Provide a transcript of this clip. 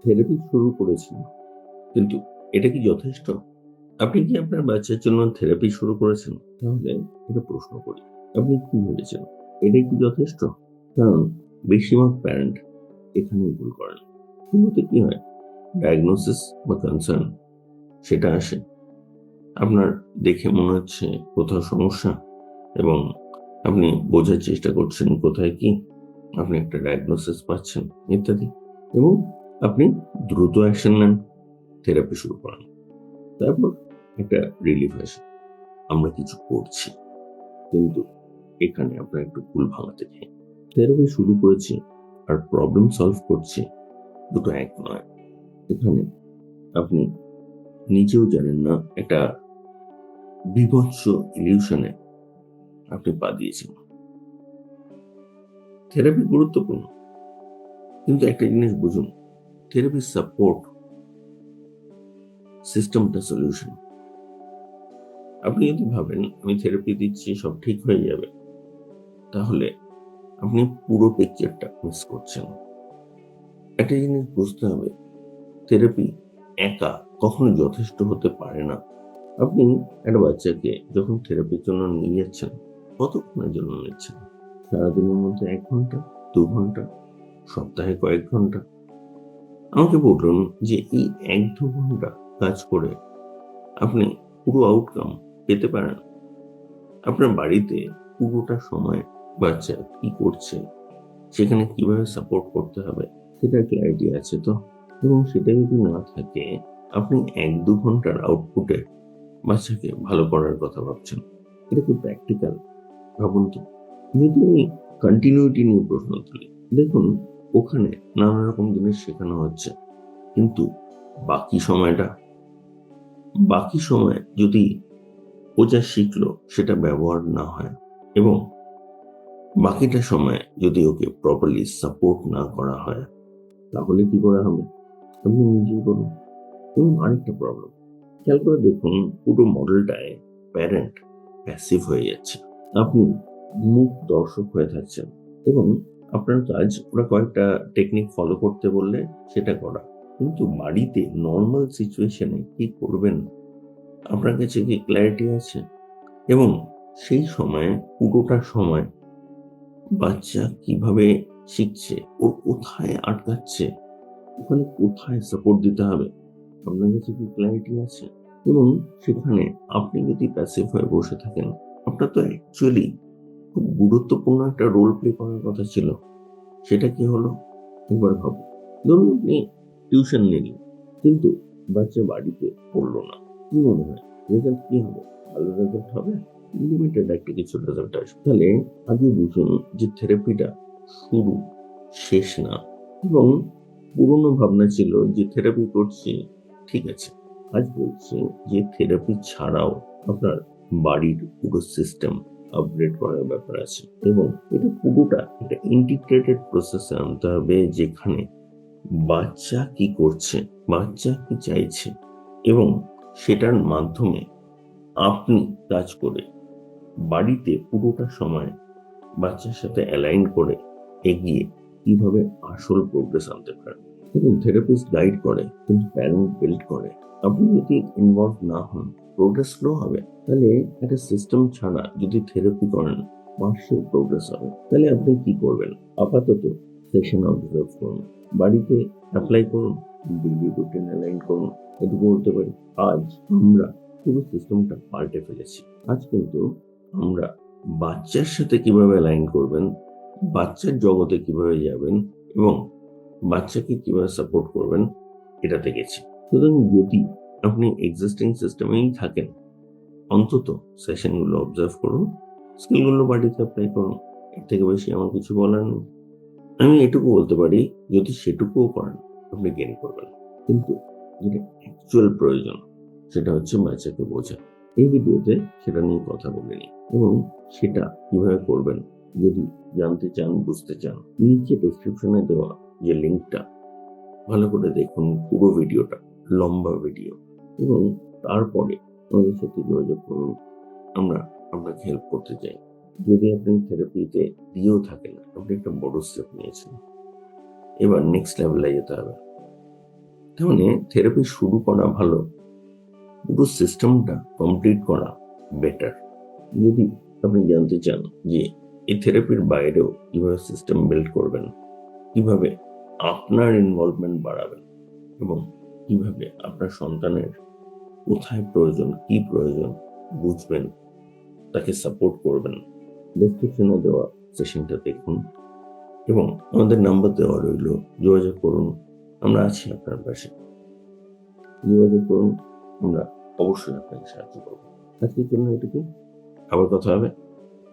Therapy শুরু করেছেন, কিন্তু এটা কি যথেষ্ট? আপনি কি আপনার বাচ্চার জন্য থেরাপি শুরু করেছেন? তাহলে একটা প্রশ্ন করি। আপনি কি ভেবেছেন? এটাই কি যথেষ্ট? কারণ বেশিরভাগ প্যারেন্ট এখানেই ভুল করেন। শুরুতে কি হয়? ডায়াগনোসিস বা কনসার্ন সেটা আসে। আপনার দেখে মনে হচ্ছে কোথাও সমস্যা এবং আপনি বোঝার চেষ্টা করছেন কোথায় কি। আপনি একটা ডায়াগনোসিস পাচ্ছেন ইত্যাদি। এবং আপনি দ্রুত অ্যাকশন নেন, থেরাপি শুরু করেন। তারপর একটা রিলিফ আসে। আমরা কিছু করছি। কিন্তু এখানে আপনার একটু ভুল ভাঙাতে চাই। থেরাপি শুরু করেছি আর প্রবলেম সলভ করছি, দুটো এক নয়। এখানে আপনি নিজেও জানেন না একটা বীভৎস ইলিউশনে আপনি পা দিয়েছেন। থেরাপি গুরুত্বপূর্ণ, কিন্তু একটা জিনিস বুঝুন, থেরাপি সাপোর্ট, সিস্টেমটা সলিউশন। আপনি যদি ভাবেন আমি থেরাপি দিচ্ছি সব ঠিক হয়ে যাবে, তাহলে আপনি পুরো পিকচারটা মিস করছেন। একটা জিনিস বুঝতে হবে, থেরাপি একা কখনো যথেষ্ট হতে পারে না। আপনি একটা বাচ্চাকে যখন থেরাপির জন্য নিয়ে যাচ্ছেন, কতক্ষণের জন্য নিচ্ছেন? সারাদিনের মধ্যে 1 ঘন্টা, 2 ঘন্টা, সপ্তাহে কয়েক ঘন্টা? আমাকে বলুন যে এই 1-2 ঘন্টা কাজ করে আপনি পুরো আউটকাম পেতে পারেন? আপনার বাড়িতে পুরোটা সময় বাচ্চা কি করছে, সেখানে কিভাবে সাপোর্ট করতে হবে সেটার ক্ল্যারিটি আছে তো? এবং সেটা যদি না থাকে, আপনি 1-2 ঘন্টার আউটপুটে বাচ্চাকে ভালো করার কথা ভাবছেন। এটা কি প্র্যাকটিক্যাল? ভাবুন তো। যদি আমি কন্টিনিউটি নিয়ে প্রশ্ন তুলি, দেখুন ওখানে নানা রকম জিনিস শেখানো হচ্ছে, কিন্তু বাকি সময়টা, বাকি সময় যদি ও যা শিখলো সেটা ব্যবহার না হয় এবং বাকিটা সময় যদি ওকে প্রপারলি সাপোর্ট না করা হয়, তাহলে কি করা হবে? আপনি নিজেই বলুন। এবং আরেকটা প্রবলেম খেয়াল করে দেখুন, পুরো মডেলটায় প্যারেন্ট প্যাসিভ হয়ে যাচ্ছে। আপনি মূক দর্শক হয়ে থাকছেন এবং আপনার কাজ ওরা কয়েকটা টেকনিক ফলো করতে বললে সেটা করা। কিন্তু বাড়িতে নরমাল সিচুয়েশনে কি করবেন, আপনার কাছে কি ক্ল্যারিটি আছে? এবং সেই সময়ে পুরোটা সময় বাচ্চা কিভাবে শিখছে, ওর কোথায় আটকাচ্ছে, ওখানে কোথায় সাপোর্ট দিতে হবে, আপনার কাছে কি ক্ল্যারিটি আছে? এবং সেখানে আপনি যদি প্যাসিভ হয়ে বসে থাকেন, আপনার তো অ্যাকচুয়ালি খুব গুরুত্বপূর্ণ একটা রোল প্লে করার কথা ছিল। সেটা কি হলো? একবার ভাবুন। ধরুন আপনি টিউশন নিলেন, কিন্তু বাচ্চা বাড়িতে পড়লো না। কি মনে হয় রেজাল্ট কি হবে? ভালো রেজাল্ট হবে? লিমিটেড একটা কিছু রেজাল্ট আসবে। তাহলে আগে বুঝুন যে থেরাপিটা শুরু, শেষ না। এবং পুরোনো ভাবনা ছিল যে থেরাপি করছি, ঠিক আছে। আজ বলছি যে থেরাপি ছাড়াও আপনার বাড়ির পুরো সিস্টেম আপগ্রেড করার ব্যাপার আছে এবং এটা পুরোটা একটা ইন্টিগ্রেটেড প্রসেসে আনতে হবে, যেখানে বাচ্চা কি করছে, বাচ্চা কি চাইছে এবং সেটার মাধ্যমে আপনি কাজ করে বাড়িতে পুরোটা সময় বাচ্চার সাথে অ্যালাইন করে এগিয়ে কিভাবে আসল প্রোগ্রেস আনতে পারেন। দেখুন, থেরাপিস্ট গাইড করে কিন্তু প্যারেন্ট বিল্ড করে। আপনি যদি ইনভলভ না হন, প্রোগ্রেস স্লো হবে। তাহলে একটা সিস্টেম ছাড়া যদি থেরাপি করেন, পার্শিয়াল প্রোগ্রেস হবে। তাহলে আপনি কি করবেন? আপাতত সেশন অবজার্ভ করুন, বাড়িতে অ্যাপ্লাই করুন, ডেইলি রুটিন অ্যালাইন করুন। এটুকু বলতে পারি, আজ আমরা পুরো সিস্টেমটা পাল্টে ফেলেছি। আজ কিন্তু আমরা বাচ্চার সাথে কিভাবে অ্যালাইন করবেন, বাচ্চার জগতে কিভাবে যাবেন এবং বাচ্চাকে কিভাবে সাপোর্ট করবেন, এটাতে গেছি। সুতরাং যদি আপনি এক্সিস্টিং সিস্টেমেই থাকেন, অন্তত সেশনগুলো অবজার্ভ করুন, স্কিলগুলো বাড়িতে অ্যাপ্লাই করুন। এর থেকে বেশি আমার কিছু বলার নেই। আমি এটুকু বলতে পারি, যদি সেটুকুও করেন আপনি গেইন করবেন। কিন্তু যেটা অ্যাকচুয়াল প্রয়োজন সেটা হচ্ছে বাচ্চাকে বোঝা। এই ভিডিওতে সেটা নিয়ে কথা বলিনি এবং সেটা কিভাবে করবেন যদি জানতে চান, বুঝতে চান, নিচে ডেসক্রিপশনে দেওয়া যে লিঙ্কটা ভালো করে দেখুন, পুরো ভিডিওটা লম্বা ভিডিও, এবং তারপরে আমাদের সাথে যোগাযোগ করুন। আমরা আপনাকে হেল্প করতে চাই। যদি আপনি থেরাপিতে দিয়েও থাকেন, আপনি একটা বড় স্টেপ নিয়েছেন, এবার নেক্সট লেভেলে যেতে হবে। তার মানে থেরাপি শুরু করা ভালো, পুরো সিস্টেমটা কমপ্লিট করা বেটার। যদি আপনি জানতে চান যে এই থেরাপির বাইরেও কিভাবে সিস্টেম বিল্ড করবেন, কিভাবে আপনার ইনভলভমেন্ট বাড়াবেন এবং কিভাবে আপনার সন্তানের কোথায় প্রয়োজন, কি প্রয়োজন বুঝবেন, তাকে সাপোর্ট করবেন, ডেসক্রিপশনে দেওয়া সেশনটা দেখুন এবং আমাদের নাম্বার দেওয়া রইল, যোগাযোগ করুন। আমরা আছি আপনার পাশে, যোগাযোগ করুন, আমরা অবশ্যই আপনাকে সাহায্য করবো। আজকের জন্য এটুকু, আবার কথা হবে।